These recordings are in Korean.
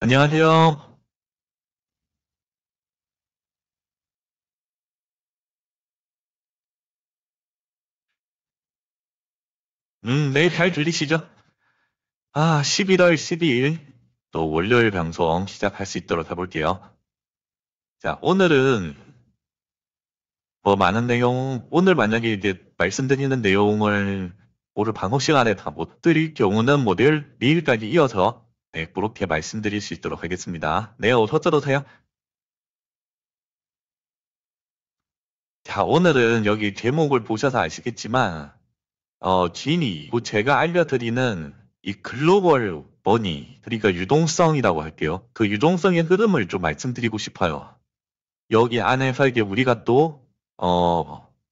안녕하세요. 네, 잘 들리시죠? 11월 12일 또 월요일 방송 시작할 수 있도록 해볼게요. 자, 오늘은 뭐 많은 내용, 오늘 만약에 이제 말씀드리는 내용을 오늘 방송 시간에 다 못 드릴 경우는 뭐 내일까지 이어서 네, 그렇게 말씀드릴 수 있도록 하겠습니다. 네, 어서 들어오세요. 자, 오늘은 여기 제목을 보셔서 아시겠지만 지니, 제가 알려드리는 이 글로벌 머니, 그러니까 유동성이라고 할게요. 그 유동성의 흐름을 좀 말씀드리고 싶어요. 여기 안에서 이제 우리가 또,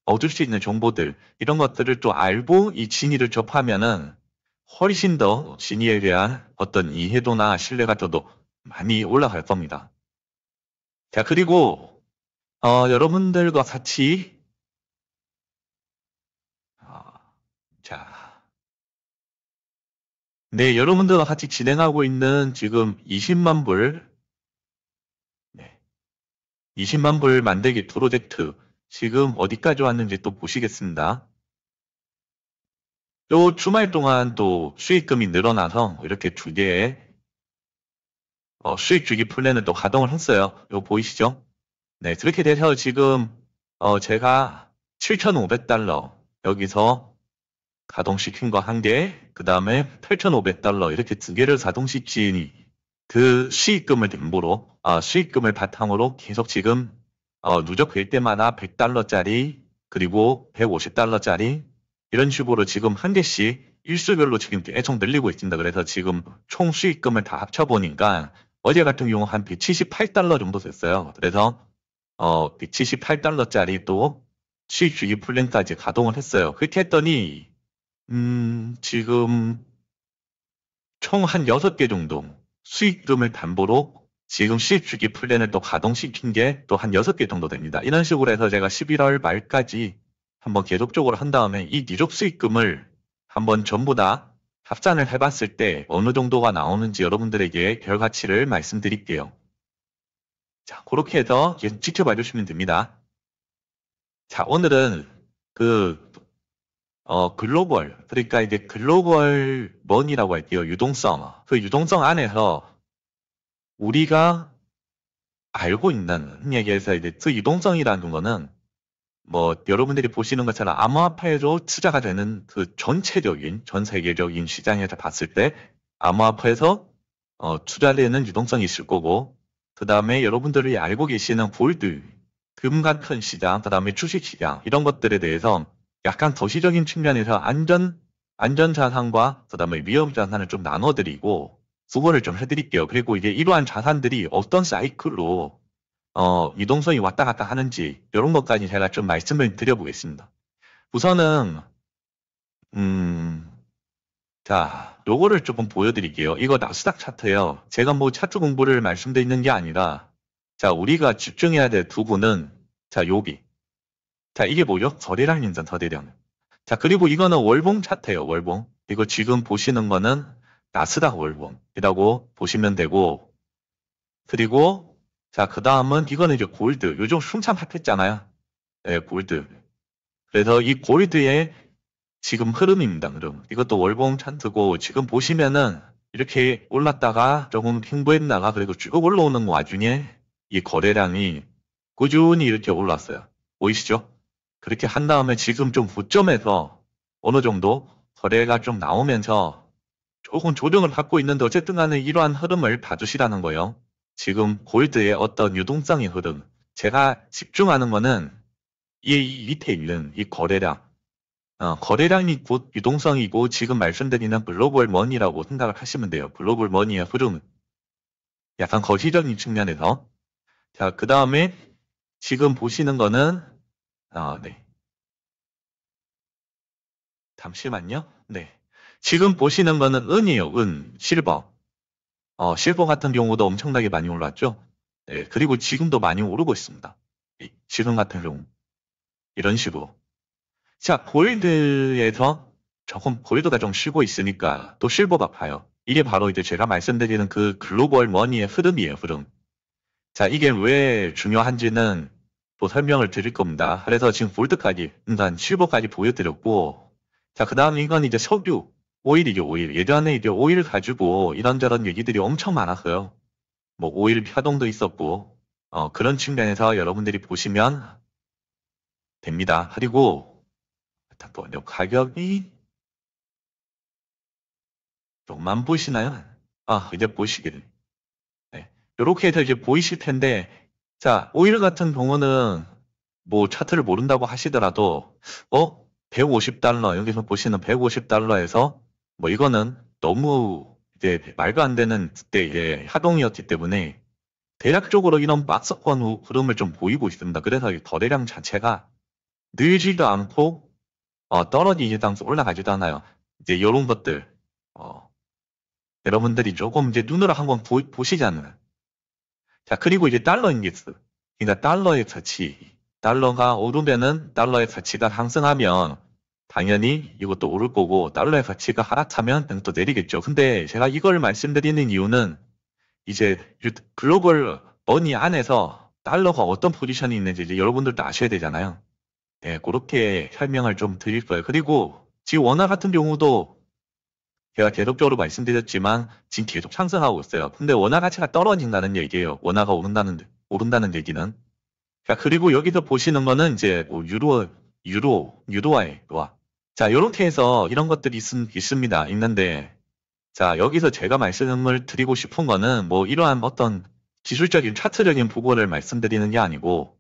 얻을 수 있는 정보들, 이런 것들을 또 알고 이 진위를 접하면은 훨씬 더 진위에 대한 어떤 이해도나 신뢰가 더 많이 올라갈 겁니다. 자, 그리고, 여러분들과 같이, 어, 자, 네, 여러분들과 같이 진행하고 있는 지금 20만 불, 네, 20만 불 만들기 프로젝트, 지금 어디까지 왔는지 또 보시겠습니다. 또 주말 동안 또 수익금이 늘어나서 이렇게 두 개의 수익 주기 플랜을 또 가동을 했어요. 이거 보이시죠? 네, 그렇게 돼서 지금 제가 7,500달러 여기서 가동시킨 거 한 개, 그 다음에 8,500달러 이렇게 두 개를 가동시키니 그 수익금을 담보로, 수익금을 바탕으로 계속 지금 누적될 때마다 100달러짜리 그리고 150달러짜리 이런 식으로 지금 한 개씩 일수별로 지금 계속 늘리고 있습니다. 그래서 지금 총 수익금을 다 합쳐보니까 어제 같은 경우 한 178달러 정도 됐어요. 그래서 178달러짜리 또 수익 주기 플랜까지 가동을 했어요. 그렇게 했더니 지금 총 한 6개 정도 수익금을 담보로 지금 수익 주기 플랜을 또 가동시킨 게 또 한 6개 정도 됩니다. 이런 식으로 해서 제가 11월 말까지 한번 계속적으로 한 다음에 이 누적 수익금을 한번 전부 다 합산을 해봤을 때 어느 정도가 나오는지 여러분들에게 결과치를 말씀드릴게요. 자, 그렇게 해서 계속 지켜봐 주시면 됩니다. 자, 오늘은 그 글로벌, 그러니까 이제 글로벌 머니라고 할게요. 유동성. 그 유동성 안에서 우리가 알고 있는, 흔히 얘기해서 이제 그 유동성이라는 거는 뭐 여러분들이 보시는 것처럼 암호화폐로 투자가 되는 그 전체적인, 전 세계적인 시장에서 봤을 때 암호화폐에서 투자되는 유동성이 있을 거고, 그 다음에 여러분들이 알고 계시는 골드, 금 같은 시장, 그 다음에 주식 시장, 이런 것들에 대해서 약간 거시적인 측면에서 안전 자산과 그 다음에 위험 자산을 좀 나눠드리고, 수고를 좀 해드릴게요. 그리고 이제 이러한 자산들이 어떤 사이클로, 유동성이 왔다 갔다 하는지, 이런 것까지 제가 좀 말씀을 드려보겠습니다. 우선은, 음, 자, 요거를 조금 보여드릴게요. 이거 나스닥 차트예요. 제가 뭐 차트 공부를 말씀드리는 게 아니라, 자, 우리가 집중해야 될 부분은, 자, 여기. 자, 이게 뭐죠? 거래량 인전 거래량. 자, 그리고 이거는 월봉 차트예요, 월봉. 이거 지금 보시는 거는 나스닥 월봉이라고 보시면 되고, 그리고, 자, 그 다음은 이거는 이제 골드. 요즘 숭참 핫했잖아요. 네, 골드. 그래서 이 골드의 지금 흐름입니다, 흐름. 이것도 월봉 차트고, 지금 보시면은 이렇게 올랐다가 조금 횡보했다가 그리고 쭉 올라오는 와중에 이 거래량이 꾸준히 이렇게 올랐어요. 보이시죠? 그렇게 한 다음에 지금 좀 고점에서 어느 정도 거래가 좀 나오면서 조금 조정을 받고 있는데 어쨌든 간에 이러한 흐름을 봐주시라는 거예요. 지금 골드의 어떤 유동성의 흐름. 제가 집중하는 거는 이 밑에 있는 이 거래량. 거래량이 곧 유동성이고 지금 말씀드리는 글로벌 머니라고 생각을 하시면 돼요. 글로벌 머니의 흐름. 약간 거시적인 측면에서. 자, 그 다음에 지금 보시는 거는, 네. 잠시만요. 네. 지금 보시는 거는 은이에요. 은, 실버. 실버 같은 경우도 엄청나게 많이 올랐죠. 네. 그리고 지금도 많이 오르고 있습니다. 지금 같은 경우. 이런 식으로. 자, 골드에서 조금 골드가 좀 쉬고 있으니까 또 실버가 봐요. 이게 바로 이제 제가 말씀드리는 그 글로벌 머니의 흐름이에요, 흐름. 자, 이게 왜 중요한지는 또 설명을 드릴 겁니다. 그래서 지금 골드까지, 일단 실버까지 보여드렸고, 자, 그 다음 이건 이제 석유, 오일이죠, 오일. 예전에 이제 오일 가지고 이런저런 얘기들이 엄청 많았어요. 뭐, 오일 파동도 있었고, 그런 측면에서 여러분들이 보시면 됩니다. 그리고, 잠깐만요, 가격이 좀만 보시나요? 아, 이제 보시길. 네. 이렇게 해서 이제 보이실 텐데, 자, 오일 같은 경우는 뭐 차트를 모른다고 하시더라도, 150달러, 여기서 보시는 150달러에서, 뭐 이거는 너무 이제 말도 안 되는 그때 이제 하동이었기 때문에, 대략적으로 이런 박스권 흐름을 좀 보이고 있습니다. 그래서 이 거래량 자체가 늘지도 않고, 떨어지지도 않고 올라가지도 않아요. 이제 이런 것들, 어, 여러분들이 조금 이제 눈으로 한번 보시자는. 자, 그리고 이제 달러 인덱스. 그러니까 달러의 가치. 달러가 오르면은 달러의 가치가 상승하면 당연히 이것도 오를 거고 달러의 가치가 하락하면 또 내리겠죠. 근데 제가 이걸 말씀드리는 이유는 이제 글로벌 머니 안에서 달러가 어떤 포지션이 있는지 이제 여러분들도 아셔야 되잖아요. 네, 그렇게 설명을 좀 드릴 거예요. 그리고 지금 원화 같은 경우도 제가 계속적으로 말씀드렸지만 지금 계속 상승하고 있어요. 근데 원화 가치가 떨어진다는 얘기예요. 원화가 오른다는 얘기는. 자, 그리고 여기서 보시는 거는 이제 뭐 유로화의 와. 자, 이렇게 해서 이런 것들이 있습니다. 있는데, 자, 여기서 제가 말씀을 드리고 싶은 거는 뭐 이러한 어떤 기술적인 차트적인 부분을 말씀드리는 게 아니고,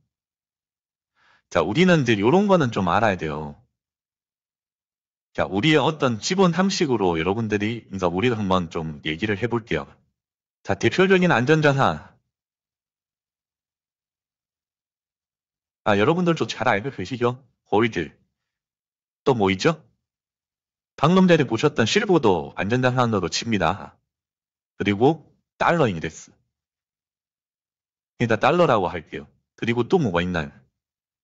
자, 우리는 이제 이런 거는 좀 알아야 돼요. 자, 우리의 어떤 기본 상식으로 여러분들이, 그러니까 우리가 한번 좀 얘기를 해볼게요. 자, 대표적인 안전자산. 아, 여러분들도 잘 알고 계시죠? 골드. 또 뭐 있죠? 방금 전에 보셨던 실버도 안전자산으로 칩니다. 그리고 달러 인덱스. 일단 달러라고 할게요. 그리고 또 뭐가 있나요?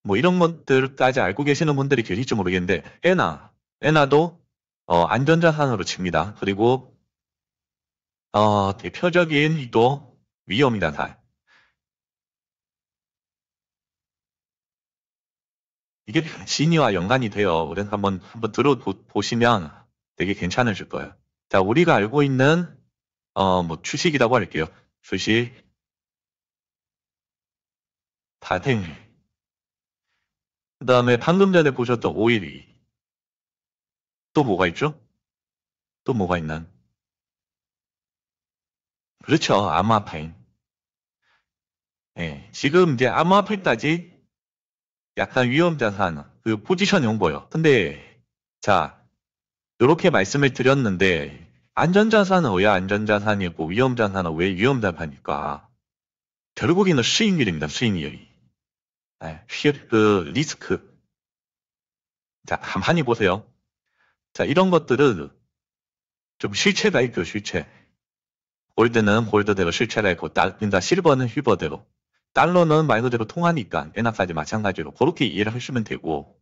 뭐 이런 것들까지 알고 계시는 분들이 계실지 모르겠는데, 에나도 안전자산으로 칩니다. 그리고 대표적인 또 위험자산. 이게 시니와 연관이 돼요. 그래서 한번 들어보시면 되게 괜찮으실 거예요. 자, 우리가 알고 있는, 뭐 주식이라고 할게요. 주식, 다생. 그 다음에 방금 전에 보셨던 오일이. 또 뭐가 있죠? 또 뭐가 있나? 그렇죠. 암호화폐. 예. 지금 이제 암호화폐까지 약간 위험자산, 그 포지션 용보요. 근데, 자, 이렇게 말씀을 드렸는데, 안전자산은 왜 안전자산이고, 위험자산은 왜 위험자산일까? 결국에는 수익률입니다, 수익률이. 예, 그, 리스크. 자, 가만히 보세요. 자, 이런 것들은 좀 실체가 있죠, 실체. 골드는 골드대로 실체가 있고, 그러니까 실버는 실버대로. 달러는 말 그대로 통하니까, 엔화까지 마찬가지로. 그렇게 이해를 하시면 되고.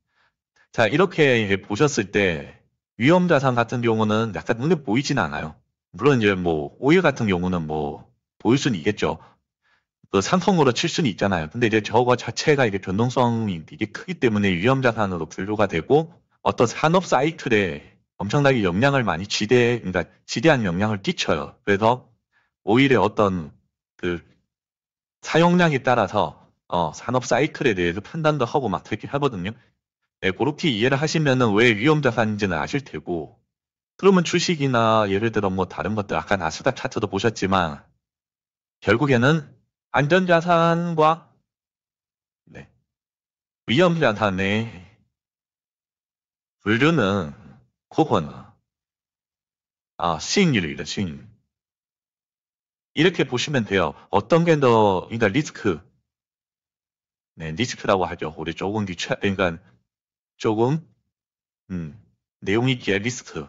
자, 이렇게 보셨을 때, 위험자산 같은 경우는 약간 눈에 보이진 않아요. 물론 이제 뭐, 오일 같은 경우는 뭐, 보일 수는 있겠죠. 그 상품으로 칠 수는 있잖아요. 근데 이제 저거 자체가 이게 변동성이 되게 크기 때문에 위험자산으로 분류가 되고, 어떤 산업 사이클에 엄청나게 영향을 많이 그러니까 지대한 영향을 끼쳐요. 그래서 오일의 어떤 그 사용량에 따라서 산업 사이클에 대해서 판단도 하고 막 그렇게 하거든요. 네, 그렇게 이해를 하시면은 왜 위험자산인지는 아실 테고, 그러면 주식이나 예를 들어 뭐 다른 것들 아까 나스닥 차트도 보셨지만 결국에는 안전자산과 네, 위험자산의 분류는 그거는 수익률입니다. 수익률. 이렇게 보시면 돼요. 어떤 게 더, 그러니까 리스크, 네, 리스크라고 하죠. 우리 조금 그러니까 조금, 음, 내용이 있기에 리스크.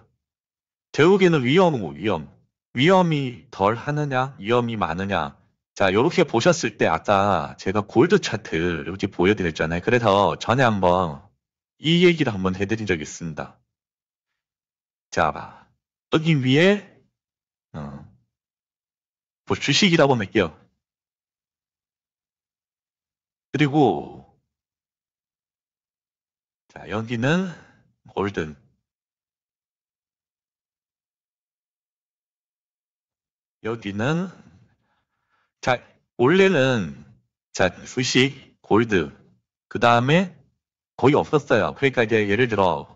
결국에는 위험. 위험이 덜 하느냐, 위험이 많으냐. 자, 요렇게 보셨을 때 아까 제가 골드 차트 이렇게 보여드렸잖아요. 그래서 전에 한번 이 얘기를 한번 해드린 적이 있습니다. 자, 여기 위에 뭐 주식이라고 할게요. 그리고 자, 여기는 골든. 여기는 자, 원래는 자, 주식, 골드. 그 다음에 거의 없었어요. 그러니까 이제 예를 들어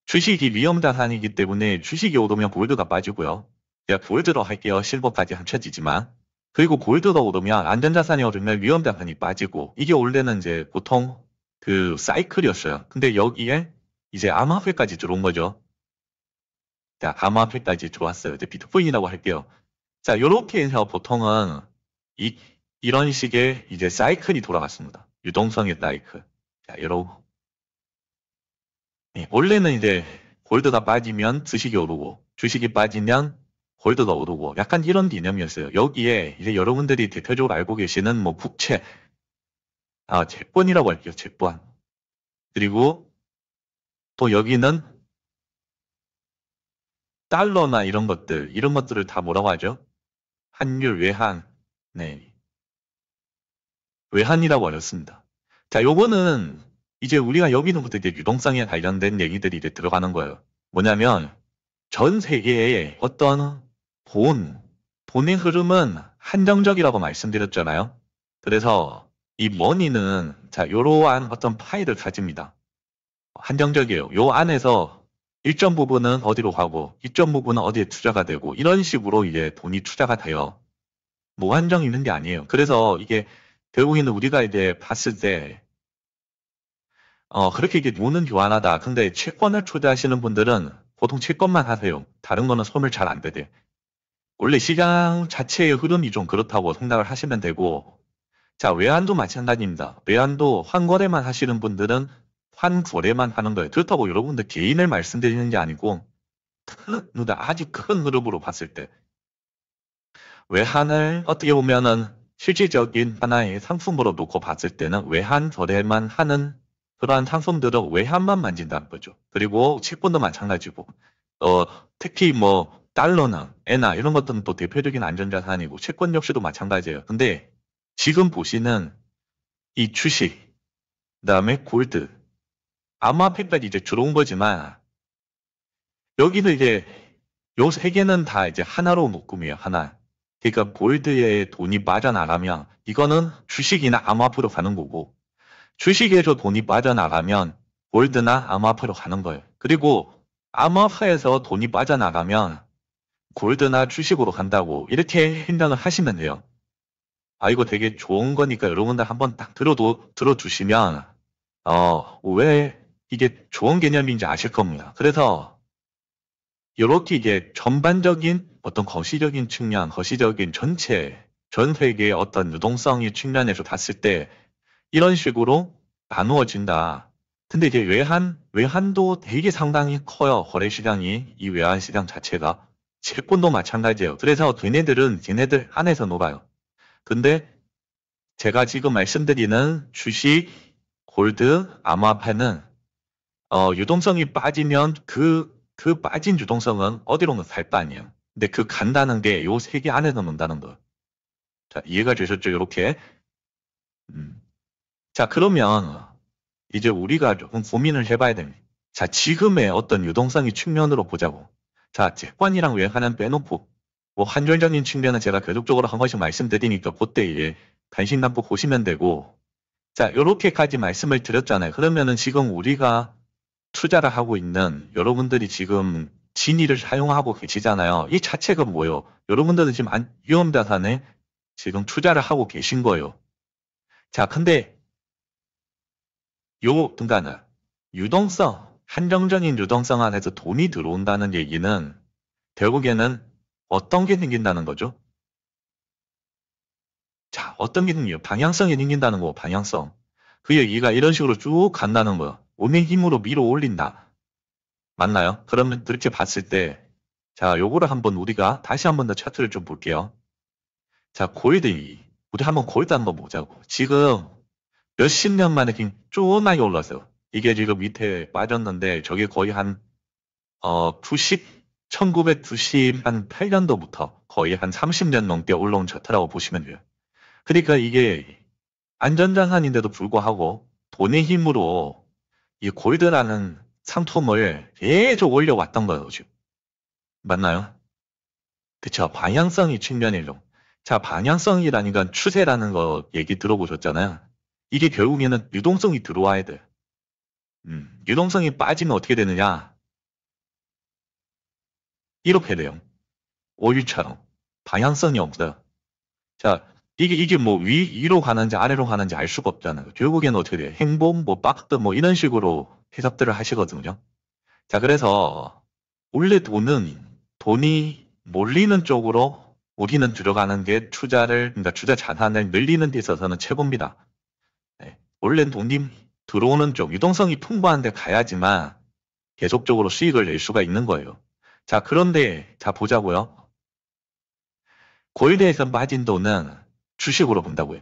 주식이 위험 자산이기 때문에 주식이 오르면 골드가 빠지고요. 제가 골드로 할게요. 실버까지 합쳐지지만. 그리고 골드로 오르면 안전자산이 오르면 위험 자산이 빠지고 이게 원래는 이제 보통 그 사이클이었어요. 근데 여기에 이제 암호화폐까지 들어온 거죠. 자, 암호화폐까지 들어왔어요. 이제 비트코인이라고 할게요. 자, 요렇게 해서 보통은 이, 이런 식의 이제 사이클이 돌아갔습니다. 유동성의 사이클. 자, 여러분. 네, 원래는 이제 골드가 빠지면 주식이 오르고 주식이 빠지면 골드가 오르고 약간 이런 개념이었어요. 여기에 이제 여러분들이 대표적으로 알고 계시는 뭐 국채, 채권이라고 할게요. 채권. 그리고 또 여기는 달러나 이런 것들을 다 뭐라고 하죠? 환율, 외환. 네. 외환이라고 하셨습니다. 자, 요거는 이제 우리가 여기는부터 이제 유동성에 관련된 얘기들이 이제 들어가는 거예요. 뭐냐면 전 세계의 어떤 돈의 흐름은 한정적이라고 말씀드렸잖아요. 그래서 이 머니는 자, 이러한 어떤 파일을 가집니다. 한정적이에요. 요 안에서 일정 부분은 어디로 가고 일정 부분은 어디에 투자가 되고 이런 식으로 이제 돈이 투자가 돼요. 무한정 있는 게 아니에요. 그래서 이게 결국에는 우리가 이제 봤을 때 그렇게 이게 돈은 교환하다. 근데 채권을 투자하시는 분들은 보통 채권만 하세요. 다른 거는 손을 잘 안 대대. 원래 시장 자체의 흐름이 좀 그렇다고 생각을 하시면 되고, 자, 외환도 마찬가지입니다. 외환도 환거래만 하시는 분들은 환거래만 하는 거예요. 그렇다고 여러분들 개인을 말씀드리는 게 아니고, 아주 큰 흐름으로 봤을 때, 외환을 어떻게 보면은 실질적인 하나의 상품으로 놓고 봤을 때는 외환 거래만 하는 그러한 상품들은 외환만 만진다는 거죠. 그리고 채권도 마찬가지고, 어, 특히 뭐, 달러나 엔화 이런 것들은 또 대표적인 안전자산이고, 채권 역시도 마찬가지예요. 근데 지금 보시는 이 주식, 그다음에 골드, 암호화폐까지 이제 들어온 거지만, 여기는 이제 요 세 개는 다 이제 하나로 묶음이에요. 하나. 그러니까 골드에 돈이 빠져나가면 이거는 주식이나 암호화폐로 가는 거고, 주식에서 돈이 빠져나가면 골드나 암호화폐로 가는 거예요. 그리고 암호화폐에서 돈이 빠져나가면 골드나 주식으로 간다고 이렇게 생각을 하시면 돼요. 이거 되게 좋은 거니까 여러분들 한번 딱 들어두시면, 왜 이게 좋은 개념인지 아실 겁니다. 그래서 이렇게 이제 전반적인 어떤 거시적인 측면, 거시적인 전 세계의 어떤 유동성의 측면에서 봤을 때 이런 식으로 나누어진다. 근데 이제 외환도 되게 상당히 커요. 거래시장이, 이 외환시장 자체가. 채권도 마찬가지예요. 그래서 걔네들 안에서 놀아요. 근데 제가 지금 말씀드리는 주식, 골드, 암호화폐는, 유동성이 빠지면 그 빠진 유동성은 어디로는 갈 거 아니에요. 근데 그 간다는 게 요 세 개 안에서 논다는 거. 자, 이해가 되셨죠? 이렇게. 음. 자, 그러면 이제 우리가 조금 고민을 해봐야 됩니다. 자, 지금의 어떤 유동성의 측면으로 보자고. 자, 채권이랑 외환은 빼놓고, 뭐, 환율적인 측면은 제가 계속적으로 한 번씩 말씀드리니까, 그때 이제 관심 갖고 보시면 되고, 자, 요렇게까지 말씀을 드렸잖아요. 그러면은 지금 우리가 투자를 하고 있는 여러분들이 지금 진위를 사용하고 계시잖아요. 이 자체가 뭐예요? 여러분들은 지금 위험자산에 지금 투자를 하고 계신 거예요. 자, 근데 그러니까 한정적인 유동성 안에서 돈이 들어온다는 얘기는 결국에는 어떤 게 생긴다는 거죠? 자, 어떤 게 생겨요? 방향성이 생긴다는 거, 방향성. 그 얘기가 이런 식으로 쭉 간다는 거예요. 몸의 힘으로 밀어 올린다. 맞나요? 그러면 그렇게 봤을 때, 자, 요거를 한번 우리가 다시 한번 더 차트를 좀 볼게요. 자, 우리 한번 골드 한번 보자고. 지금 몇십 년 만에 그냥 쭉 많이 올랐어요. 이게 지금 밑에 빠졌는데, 저게 거의 한, 90, 1998년도부터 거의 한 30년 넘게 올라온 차트라고 보시면 돼요. 그러니까 이게 안전자산인데도 불구하고 돈의 힘으로 이 골드라는 상품을 계속 올려왔던 거죠. 맞나요? 그쵸. 방향성이 측면이죠. 자, 방향성이라는 건 추세라는 거 얘기 들어보셨잖아요. 이게 결국에는 유동성이 들어와야 돼. 유동성이 빠지면 어떻게 되느냐? 이렇게 돼요. 오일처럼. 방향성이 없어요. 자, 이게 뭐 위로 가는지 아래로 가는지 알 수가 없잖아요. 결국에는 어떻게 돼요? 행복, 뭐, 박스, 뭐, 이런 식으로 해석들을 하시거든요. 자, 그래서, 원래 돈이 몰리는 쪽으로 우리는 들어가는 게 그러니까 투자 자산을 늘리는 데 있어서는 최고입니다. 네. 원래 돈이 들어오는 쪽, 유동성이 풍부한 데 가야지만 계속적으로 수익을 낼 수가 있는 거예요. 자, 그런데, 자, 보자고요. 골드에서 빠진 돈은 주식으로 본다고요.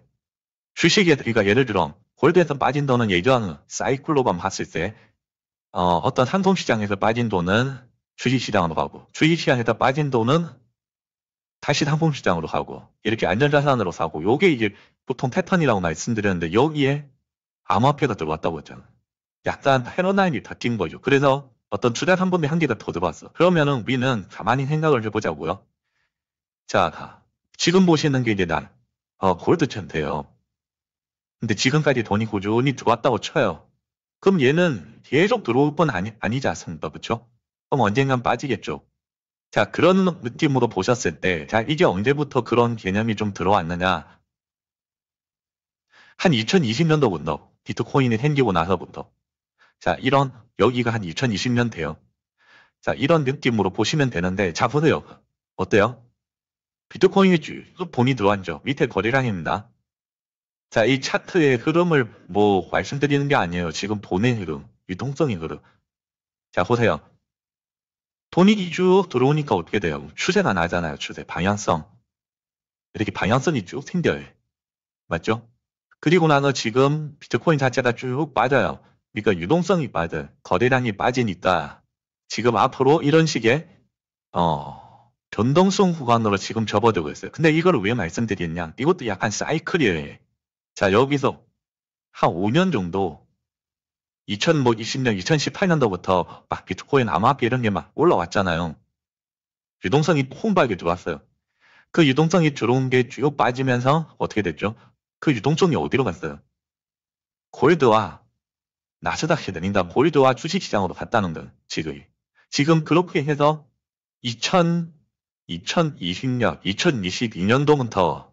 주식에, 그러니까 예를 들어, 골드에서 빠진 돈은 예전 사이클로만 봤을 때, 어떤 상품시장에서 빠진 돈은 주식시장으로 가고, 주식시장에서 빠진 돈은 다시 상품시장으로 가고, 이렇게 안전자산으로 사고, 요게 이제 보통 패턴이라고 말씀드렸는데, 여기에 암호화폐가 들어왔다고 했잖아요. 약간 패러다임이 바뀐 거죠. 그래서 어떤 투자 상품의 한계가 더 들어왔어. 그러면은 우리는 가만히 생각을 해보자고요. 자, 지금 보시는 게 이제 골드채인데요. 근데 지금까지 돈이 꾸준히 들어왔다고 쳐요. 그럼 얘는 계속 들어올 건 아니지 않습니까? 그쵸? 그럼 언젠간 빠지겠죠. 자, 그런 느낌으로 보셨을 때, 자, 이게 언제부터 그런 개념이 좀 들어왔느냐? 한 2020년도부터, 비트코인이 생기고 나서부터. 자, 여기가 한 2020년 돼요. 자, 이런 느낌으로 보시면 되는데, 자, 보세요. 어때요? 비트코인이 쭉 돈이 들어왔죠. 밑에 거래량입니다. 자, 이 차트의 흐름을 뭐 말씀드리는 게 아니에요. 지금 돈의 흐름, 유동성의 흐름. 자, 보세요. 돈이 쭉 들어오니까 어떻게 돼요? 추세가 나잖아요. 추세, 방향성. 이렇게 방향성이 쭉 생겨요. 맞죠? 그리고 나서 지금 비트코인 자체가 쭉 빠져요. 그러니까 유동성이 빠져요. 거래량이 빠지니까 지금 앞으로 이런 식의 변동성 구간으로 지금 접어들고 있어요. 근데 이걸 왜 말씀드렸냐? 이것도 약간 사이클이에요. 자, 여기서 한 5년 정도 2020년, 2018년도부터 막 비트코인, 암호화폐 이런 게 막 올라왔잖아요. 유동성이 폭발하게 들어왔어요. 그 유동성이 들어온 게 쭉 빠지면서 어떻게 됐죠? 그 유동성이 어디로 갔어요? 골드와 나스닥 시대입니다. 골드와 주식시장으로 갔다는 건 지금 그렇게 해서 2020년, 2022년도부터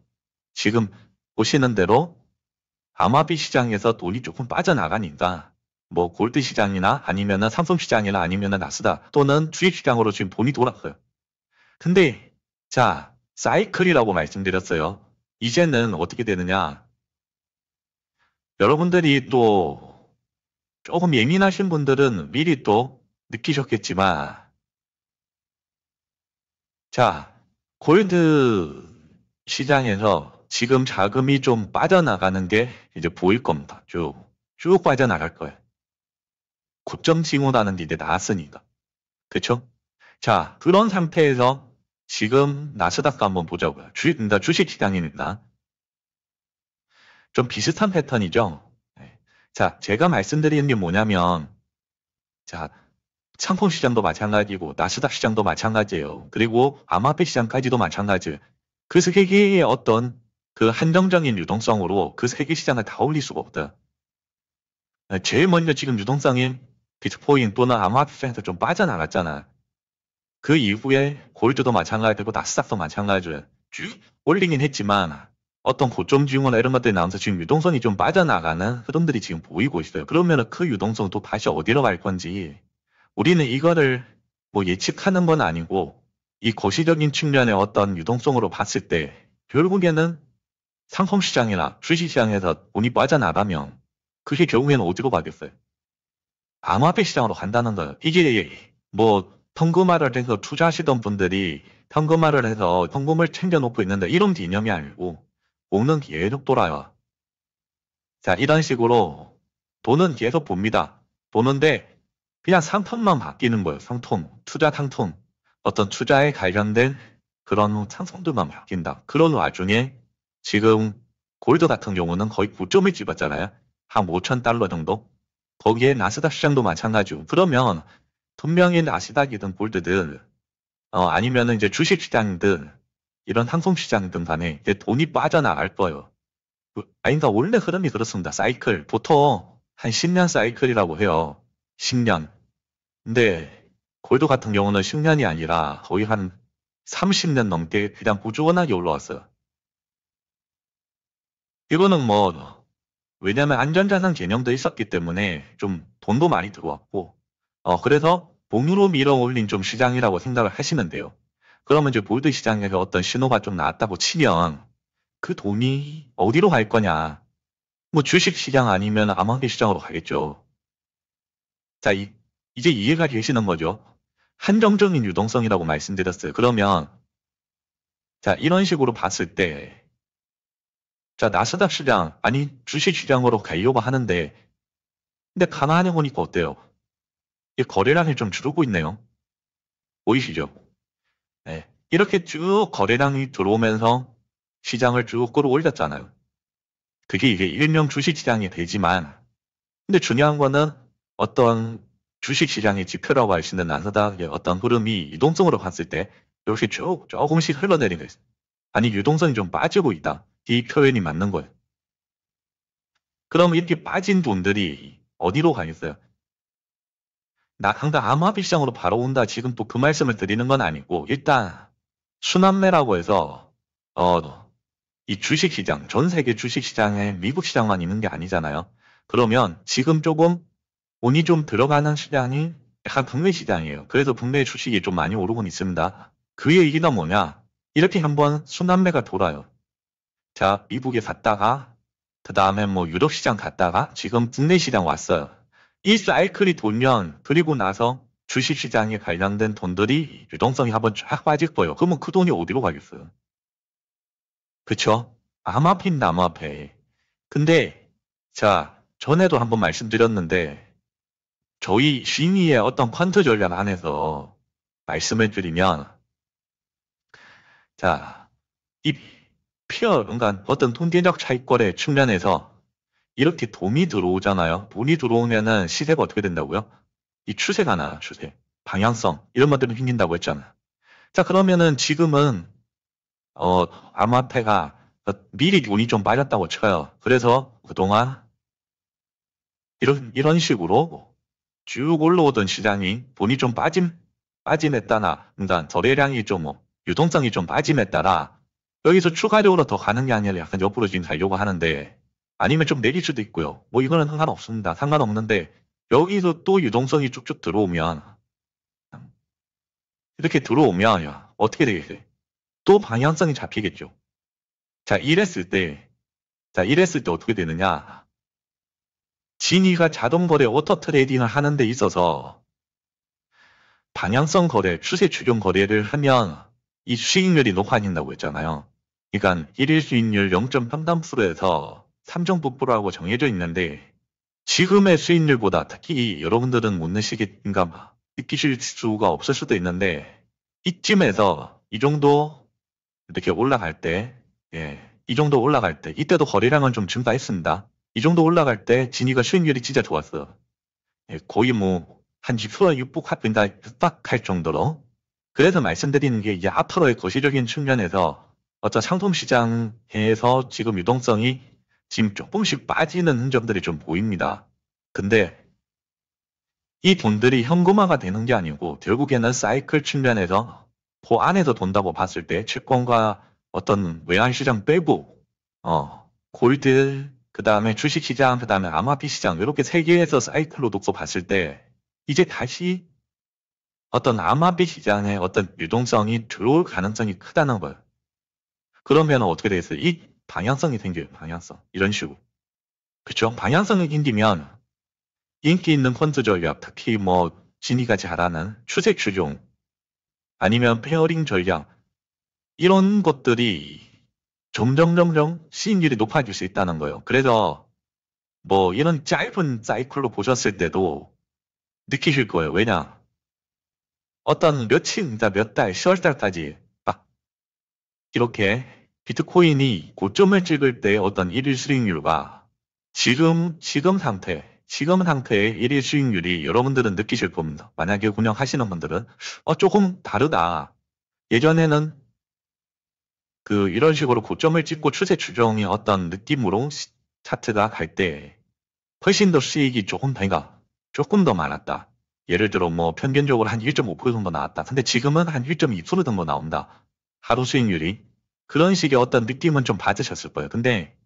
지금 보시는 대로 암호화폐 시장에서 돈이 조금 빠져나가니까 뭐 골드 시장이나 아니면은 상품 시장이나 아니면은 나스닥 또는 주식 시장으로 지금 돈이 돌았어요. 근데 자, 사이클이라고 말씀드렸어요. 이제는 어떻게 되느냐? 여러분들이 또 조금 예민하신 분들은 미리 또 느끼셨겠지만 자, 골드 시장에서 지금 자금이 좀 빠져나가는 게 이제 보일 겁니다. 쭉 빠져나갈 거예요. 고점 징후라는 게 이제 나왔으니까. 그쵸? 자, 그런 상태에서 지금 나스닥도 한번 보자고요. 주식 시장이니까. 좀 비슷한 패턴이죠? 네. 자, 제가 말씀드리는 게 뭐냐면, 자, 상품 시장도 마찬가지고, 나스닥 시장도 마찬가지예요. 그리고 암호화폐 시장까지도 마찬가지예요. 그 세 개의 어떤 그 한정적인 유동성으로 그 세 개 시장을 다 올릴 수가 없다. 제일 먼저 지금 유동성인 비트코인 또는 암호화폐 시장에서 좀 빠져나갔잖아. 그 이후에 골드도 마찬가지고 나스닥도 마찬가지예요. 쭉 올리긴 했지만 어떤 고점 징후나 이런 것들이 나오면서 지금 유동성이 좀 빠져나가는 흐름들이 지금 보이고 있어요. 그러면 그 유동성도 다시 어디로 갈 건지 우리는 이거를 뭐 예측하는 건 아니고 이 거시적인 측면의 어떤 유동성으로 봤을 때 결국에는 상품시장이나 주식시장에서 돈이 빠져나가면 그게 결국에는 어디로 가겠어요? 암호화폐 시장으로 간다는 거예요. 이게 뭐 현금화를 해서 투자하시던 분들이 현금화를 해서 현금을 챙겨놓고 있는데 이런 개념이 아니고 돈은 계속 돌아요. 자, 이런 식으로 돈은 계속 봅니다. 보는데 그냥 상품만 바뀌는 거예요. 상품, 투자 상품. 어떤 투자에 관련된 그런 상승들만 바뀐다. 그런 와중에 지금 골드 같은 경우는 거의 고점을 찍었잖아요. 한 5천 달러 정도. 거기에 나스닥 시장도 마찬가지고. 그러면 분명히 나스닥이든 골드든 아니면은 이제 주식 시장이든 이런 상품 시장이든 간에 이제 돈이 빠져나갈 거예요. 아니, 그러니까 원래 흐름이 그렇습니다. 사이클. 보통 한 10년 사이클이라고 해요. 10년. 근데 골드 같은 경우는 10년이 아니라 거의 한 30년 넘게 그냥 꾸준하게 올라왔어요. 이거는 뭐, 왜냐면 안전자산 개념도 있었기 때문에 좀 돈도 많이 들어왔고, 그래서 봉으로 밀어 올린 좀 시장이라고 생각을 하시면 돼요. 그러면 이제 골드 시장에서 어떤 신호가 좀 나왔다고 치면 그 돈이 어디로 갈 거냐? 뭐 주식 시장 아니면 암호화폐 시장으로 가겠죠. 자, 이제 이해가 되시는 거죠? 한정적인 유동성이라고 말씀드렸어요. 그러면 자, 이런 식으로 봤을 때, 자, 나스닥 시장, 아니, 주식 시장으로 가려고 하는데, 근데 가만히 보니까 어때요? 이 거래량이 좀 줄고 있네요. 보이시죠? 네. 이렇게 쭉 거래량이 들어오면서 시장을 쭉 끌어올렸잖아요. 그게 이게 일명 주식 시장이 되지만, 근데 중요한 거는 어떤 주식 시장의 지표라고 할 수 있는 나스닥의 어떤 흐름이 유동성으로 봤을 때, 이렇게 조금씩 흘러내리는 거예요. 아니, 유동성이 좀 빠지고 있다. 이 표현이 맞는 거예요. 그럼 이렇게 빠진 돈들이 어디로 가겠어요? 나 당장 암호화폐 시장으로 바로 온다. 지금 또 그 말씀을 드리는 건 아니고 일단 순환매라고 해서 이 주식시장, 전 세계 주식시장에 미국 시장만 있는 게 아니잖아요. 그러면 지금 조금 돈이 좀 들어가는 시장이 약간 국내 시장이에요. 그래서 국내 주식이 좀 많이 오르곤 있습니다. 그 얘기가 뭐냐? 이렇게 한번 순환매가 돌아요. 자, 미국에 갔다가 그 다음에 뭐 유럽 시장 갔다가 지금 국내 시장 왔어요. 이 사이클이 돌면 그리고 나서 주식 시장에 관련된 돈들이 유동성이 한번 쫙 빠질 거예요. 그러면 그 돈이 어디로 가겠어요? 그쵸? 암호화폐인데 암호화폐. 근데 자, 전에도 한번 말씀드렸는데 저희 심의의 어떤 퀀트 전략 안에서 말씀을 드리면 자, 이 피어, 그러니까 어떤 통계적 차익거래 측면에서 이렇게 돈이 들어오잖아요. 돈이 들어오면은 시세가 어떻게 된다고요? 이 추세가 나요, 추세. 방향성. 이런 것들은 생긴다고 했잖아. 자, 그러면은 지금은, 암호화폐가 미리 돈이 좀 빠졌다고 쳐요. 그래서 그동안 이런 식으로 쭉 올라오던 시장이 돈이 좀 빠짐에 따라, 그러니까 거래량이 좀, 유동성이 좀 빠짐에 따라 여기서 추가적으로 더 가는 게 아니라 약간 옆으로 지금 가려고 하는데 아니면 좀 내릴 수도 있고요. 뭐 이거는 상관없습니다. 상관없는데 여기서 또 유동성이 쭉쭉 들어오면 이렇게 들어오면 야, 어떻게 되겠어요? 또 방향성이 잡히겠죠. 자, 이랬을 때 어떻게 되느냐? 진이가 자동 거래 오토 트레이딩을 하는 데 있어서 방향성 거래, 추세 추종 거래를 하면 이 수익률이 높아진다고 했잖아요. 그러니까 1일 수익률 0.33%에서 3.9%라고 정해져 있는데 지금의 수익률보다 특히 여러분들은 못 느끼실까 느끼실 수가 없을 수도 있는데 이쯤에서 이 정도 이렇게 올라갈 때, 예, 이 정도 올라갈 때 이때도 거래량은 좀 증가했습니다. 이 정도 올라갈 때 진이가 수익률이 진짜 좋았어. 예, 거의 뭐 한 2% 육박할 정도로. 그래서 말씀드리는 게 이제 앞으로의 거시적인 측면에서 어떤 상품 시장에서 지금 유동성이 지금 조금씩 빠지는 흔적들이 좀 보입니다. 근데 이 돈들이 현금화가 되는 게 아니고 결국에는 사이클 측면에서 그 안에서 돈다고 봤을 때 채권과 어떤 외환시장 빼고 골드 그 다음에 주식시장 그 다음에 암호화폐 시장 이렇게 세 개에서 사이클로 놓고 봤을 때 이제 다시 어떤 암호화폐 시장에 어떤 유동성이 들어올 가능성이 크다는 거예요. 그러면 어떻게 되겠어요? 이 방향성이 생겨요. 방향성. 이런 식으로. 그쵸? 방향성이 생기면 인기 있는 펀드 전략, 특히 뭐 진이가 잘하는 추세 추종 아니면 페어링 전략 이런 것들이 점점 수익률이 높아질 수 있다는 거예요. 그래서 뭐 이런 짧은 사이클로 보셨을 때도 느끼실 거예요. 왜냐? 어떤 며칠, 몇 달, 10월 달까지 막 이렇게 비트코인이 고점을 찍을 때 어떤 일일 수익률과 지금 상태의 일일 수익률이 여러분들은 느끼실 겁니다. 만약에 운영하시는 분들은 조금 다르다. 예전에는 이런 식으로 고점을 찍고 추세 추종의 어떤 느낌으로 차트가 갈 때 훨씬 더 수익이 조금 더 많았다. 예를 들어 뭐 평균적으로 한 1.5% 정도 나왔다. 근데 지금은 한 1.2% 정도 나온다. 하루 수익률이. 그런 식의 어떤 느낌은 좀 받으셨을 거예요. 근데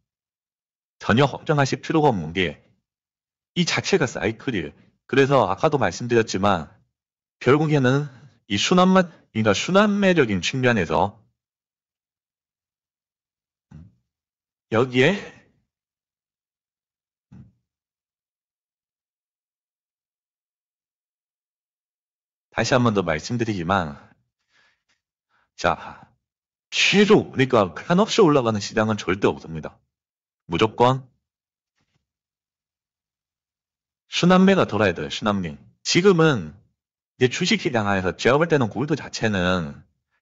전혀 걱정하실 필요가 없는 게 이 자체가 사이클이에요. 그래서 아까도 말씀드렸지만 결국에는 이 그러니까 순환매적인 측면에서 여기에 다시 한 번 더 말씀드리지만 자, 그러니까 한없이 올라가는 시장은 절대 없습니다. 무조건 순환매가 돌아야 돼요. 순환매. 지금은 이제 주식시장 안에서 제가 볼 때는 골드 자체는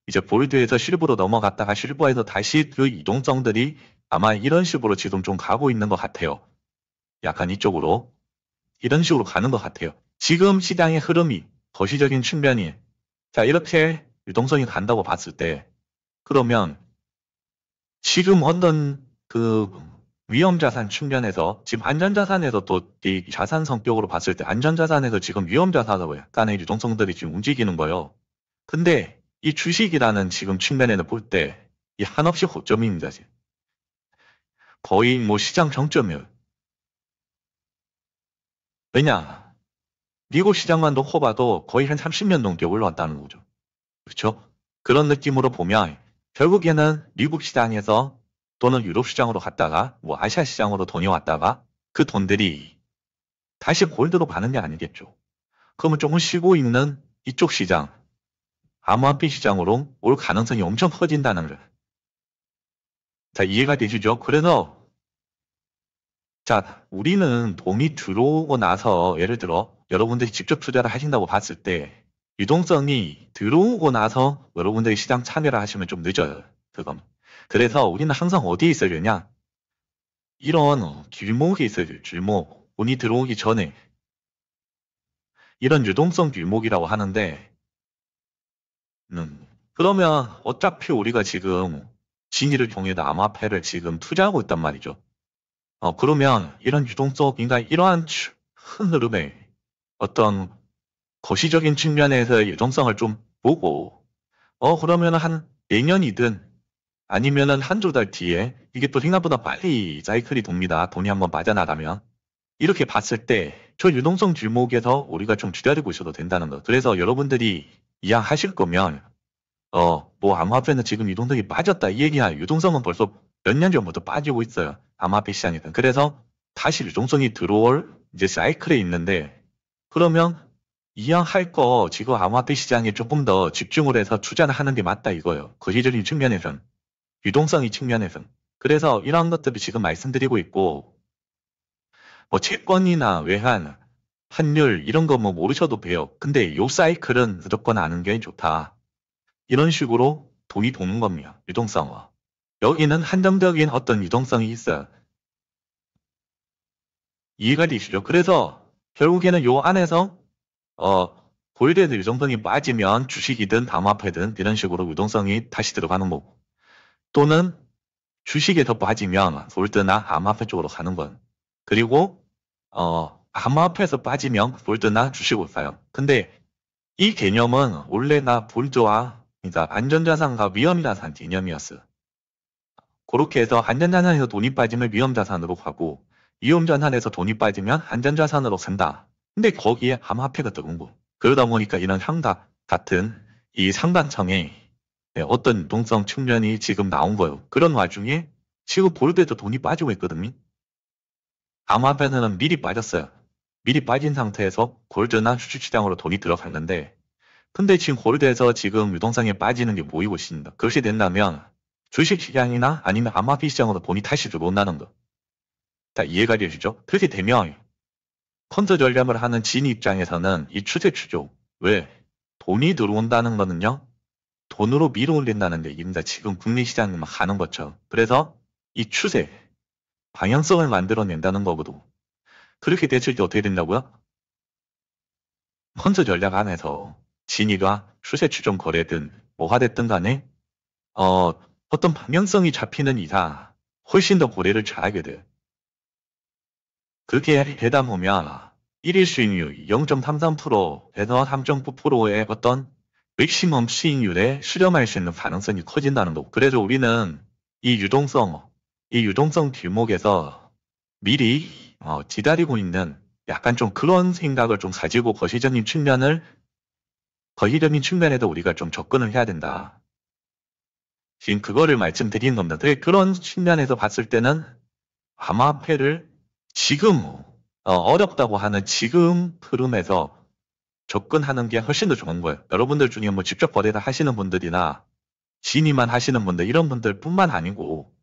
이제 골드에서 실버로 넘어갔다가 실버에서 다시 그 이동성들이 아마 이런 식으로 지금 좀 가고 있는 것 같아요. 약간 이쪽으로 이런 식으로 가는 것 같아요. 지금 시장의 흐름이 거시적인 측면이 자 이렇게 유동성이 간다고 봤을 때 그러면 지금 어떤 위험자산 측면에서 지금 안전자산에서 또 이 자산 성격으로 봤을 때 안전자산에서 지금 위험자산으로 약간의 유동성들이 지금 움직이는 거예요. 근데 이 주식이라는 지금 측면에는 볼 때 이 한없이 고점입니다. 지금. 거의 뭐 시장 정점이에요. 왜냐? 미국 시장만 놓고 봐도 거의 한 30년 넘게 올라왔다는 거죠. 그렇죠? 그런 느낌으로 보면 결국에는 미국 시장에서 또는 유럽 시장으로 갔다가 뭐 아시아 시장으로 돈이 왔다가 그 돈들이 다시 골드로 가는 게 아니겠죠. 그러면 조금 쉬고 있는 이쪽 시장, 암호화폐 시장으로 올 가능성이 엄청 커진다는 거. 자, 이해가 되시죠? 그래서 자, 우리는 돈이 들어오고 나서 예를 들어 여러분들이 직접 투자를 하신다고 봤을 때 유동성이 들어오고 나서 여러분들이 시장 참여를 하시면 좀 늦어요. 그건. 그래서 우리는 항상 어디에 있어야 되냐? 이런 길목에 있어야 돼요. 길목. 돈이 들어오기 전에 이런 유동성 길목이라고 하는데 그러면 어차피 우리가 지금 진위를 통해서 암호화폐를 지금 투자하고 있단 말이죠. 그러면 이런 유동성, 그러니까 이러한 큰 흐름에 어떤 거시적인 측면에서의 유동성을 좀 보고, 그러면 한 내년이든 아니면은 한두 달 뒤에 이게 또 생각보다 빨리 사이클이 돕니다. 돈이 한번 빠져나가면. 이렇게 봤을 때 저 유동성 길목에서 우리가 좀 기다리고 있어도 된다는 거. 그래서 여러분들이 이해하실 거면, 뭐 암호화폐는 지금 유동성이 빠졌다. 이 얘기야. 유동성은 벌써 몇 년 전부터 빠지고 있어요. 암호화폐 시장에서는. 그래서 다시 유동성이 들어올 이제 사이클에 있는데, 그러면 이왕할 거 지금 암호화폐 시장에 조금 더 집중을 해서 투자를 하는 게 맞다 이거예요. 거시적인 측면에선. 유동성이 측면에선. 그래서 이러한 것들을 지금 말씀드리고 있고, 뭐 채권이나 외환, 환율 이런 거 뭐 모르셔도 돼요. 근데 요 사이클은 무조건 아는 게 좋다. 이런 식으로 돈이 도는 겁니다. 유동성화. 여기는 한정적인 어떤 유동성이 있어요. 이해가 되시죠? 그래서 결국에는 요 안에서 골드에서 유동성이 빠지면 주식이든 암호화폐든 이런 식으로 유동성이 다시 들어가는 거고 또는 주식에 더 빠지면 골드나 암호화폐 쪽으로 가는 건 그리고 암호화폐에서 빠지면 골드나 주식으로 가요. 근데 이 개념은 원래나 골드와 그러니까 안전자산과 위험자산 개념이었어요. 그렇게 해서 안전자산에서 돈이 빠지면 위험자산으로 가고 위험자산에서 돈이 빠지면 안전자산으로 산다. 근데 거기에 암호화폐가 들어온 거. 그러다 보니까 이런 상다 같은 이 상단청에 어떤 유동성 측면이 지금 나온 거예요. 그런 와중에 지금 골드에도 돈이 빠지고 있거든요. 암호화폐는 미리 빠졌어요. 미리 빠진 상태에서 골드나 주식시장으로 돈이 들어갔는데 근데 지금 골드에서 지금 유동성이 빠지는 게 보이고 있습니다. 그것이 된다면 주식시장이나 아니면 암호화폐 시장으로 돈이 다시 들어온다는 거. 자, 이해가 되시죠? 그렇게 되면 펀드 전략을 하는 진 입장에서는 이 추세 추종. 왜? 돈이 들어온다는 거는요, 돈으로 밀어올린다는 얘기입니다. 지금 국내 시장이 막 가는 것처럼. 그래서 이 추세, 방향성을 만들어낸다는 거거든. 그렇게 됐을 때 어떻게 된다고요? 먼저 전략 안에서 진위가 추세 추종 거래든 뭐가 됐든 간에 어떤 방향성이 잡히는 이상 훨씬 더 거래를 잘하게 돼. 그렇게 되다 보면 1일 수익률 0.33%에서 3.9%의 어떤 맥시멈 수익률에 수렴할 수 있는 가능성이 커진다는 거고. 그래서 우리는 이 유동성 뒷목에서 미리 기다리고 있는 약간 좀 그런 생각을 좀 가지고 거시적인 측면에도 우리가 좀 접근을 해야 된다. 지금 그거를 말씀드리는 겁니다. 그런 측면에서 봤을 때는 암호화폐를 지금 어렵다고 하는 지금 흐름에서 접근하는 게 훨씬 더 좋은 거예요. 여러분들 중에 뭐 직접 거래를 하시는 분들이나 진입만 하시는 분들 이런 분들 뿐만 아니고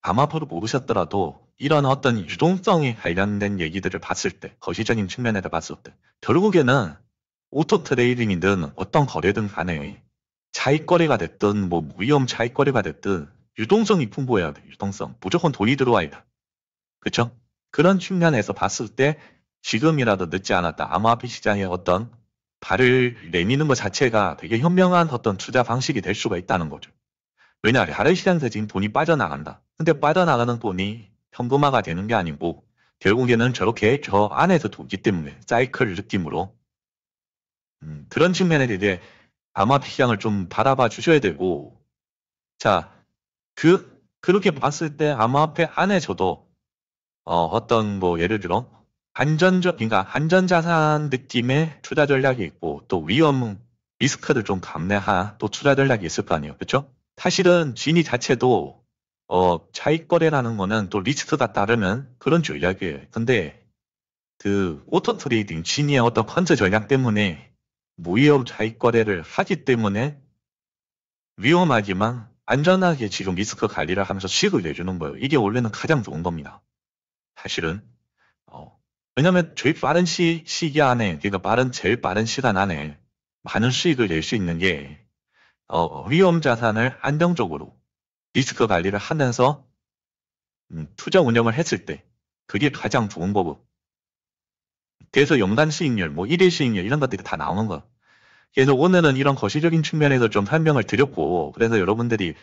암호화폐를 모르셨더라도 이런 어떤 유동성에 관련된 얘기들을 봤을 때 거시적인 측면에서 봤을 때 결국에는 오토 트레이딩이든 어떤 거래든 간에 차익거래가 됐든 뭐 위험 차익거래가 됐든 유동성이 풍부해야 돼. 유동성. 무조건 돈이 들어와야 돼. 그쵸? 그런 측면에서 봤을 때 지금이라도 늦지 않았다. 암호화폐 시장에 어떤 발을 내미는 것 자체가 되게 현명한 어떤 투자 방식이 될 수가 있다는 거죠. 왜냐, 다른 시장에서 지금 돈이 빠져나간다. 근데 빠져나가는 돈이 현금화가 되는 게 아니고 결국에는 저렇게 저 안에서 돌기 때문에 사이클 느낌으로 그런 측면에 대해 암호화폐 시장을 좀 바라봐 주셔야 되고 자, 그렇게 봤을 때 암호화폐 안에서도 어떤 뭐 예를 들어 그러니까 안전자산 느낌의 투자 전략이 있고 또 위험 리스크를 좀 감내한 또 투자 전략이 있을 거 아니에요. 그렇죠? 사실은 진위 자체도 차익 거래라는 거는 또 리스크가 따르는 그런 전략이에요. 근데 그 오토 트레이딩 진위의 어떤 컨트 전략 때문에 무위험 차익 거래를 하기 때문에 위험하지만 안전하게 지금 리스크 관리를 하면서 수익을 내주는 거예요. 이게 원래는 가장 좋은 겁니다. 사실은 왜냐면 제일 빠른 시기 안에 그러니까 제일 빠른 시간 안에 많은 수익을 낼 수 있는 게 위험 자산을 안정적으로 리스크 관리를 하면서 투자 운영을 했을 때 그게 가장 좋은 거고 그래서 연간 수익률, 뭐 1일 수익률 이런 것들이 다 나오는 거. 그래서 오늘은 이런 거시적인 측면에서 좀 설명을 드렸고 그래서 여러분들이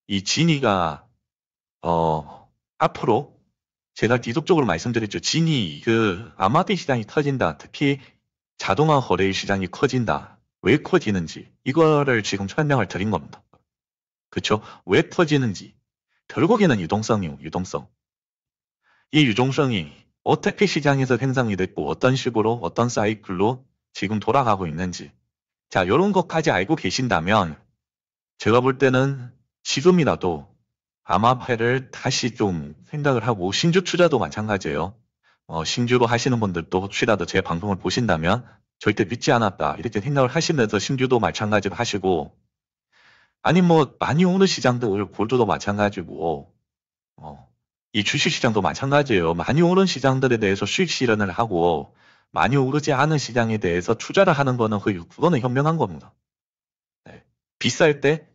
이 진위가 앞으로 제가 지속적으로 말씀드렸죠. 그 암호화폐 시장이 터진다. 특히 자동화 거래 시장이 커진다. 왜 커지는지 이거를 지금 설명을 드린 겁니다. 그렇죠? 왜 터지는지 결국에는 유동성이요. 유동성. 이 유동성이 어떻게 시장에서 생성이 됐고 어떤 식으로 어떤 사이클로 지금 돌아가고 있는지 자 이런 것까지 알고 계신다면 제가 볼 때는 지금이라도 암호화폐를 다시 좀 생각을 하고 신주 투자도 마찬가지예요. 신주로 하시는 분들도 혹시라도 제 방송을 보신다면 절대 믿지 않았다 이렇게 생각을 하시면서 신주도 마찬가지로 하시고 아니 뭐 많이 오는 시장들 골드도 마찬가지고 이 주식시장도 마찬가지예요. 많이 오른 시장들에 대해서 수익 실현을 하고 많이 오르지 않은 시장에 대해서 투자를 하는 거는 그거는 현명한 겁니다. 네. 비쌀 때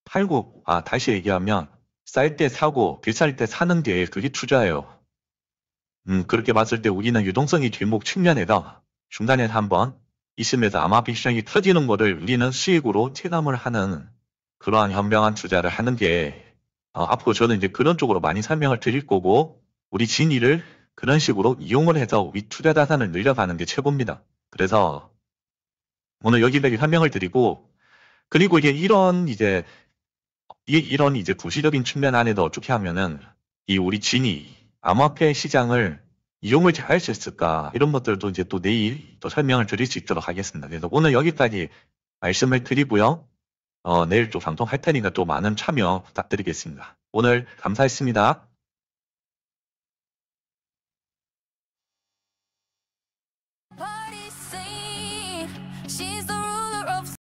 팔고 다시 얘기하면 쌀 때 사고 비쌀 때 사는 게 그게 투자예요. 그렇게 봤을 때 우리는 유동성이 뒷목 측면에서 중간에 한번 있으면서 암호화폐 시장이 터지는 거를 우리는 수익으로 체감을 하는 그러한 현명한 투자를 하는 게 앞으로 저는 이제 그런 쪽으로 많이 설명을 드릴 거고 우리 진위를 그런 식으로 이용을 해서 우리 투자 자산을 늘려가는 게 최고입니다. 그래서 오늘 여기까지 설명을 드리고 그리고 이런 구시적인 측면 안에도 어떻게 하면은 이 우리 진위 암호화폐 시장을 이용을 잘 할 수 있을까 이런 것들도 이제 또 내일 또 설명을 드릴 수 있도록 하겠습니다. 그래서 오늘 여기까지 말씀을 드리고요. 내일 또 방송할 테니까 또 많은 참여 부탁드리겠습니다. 오늘 감사했습니다.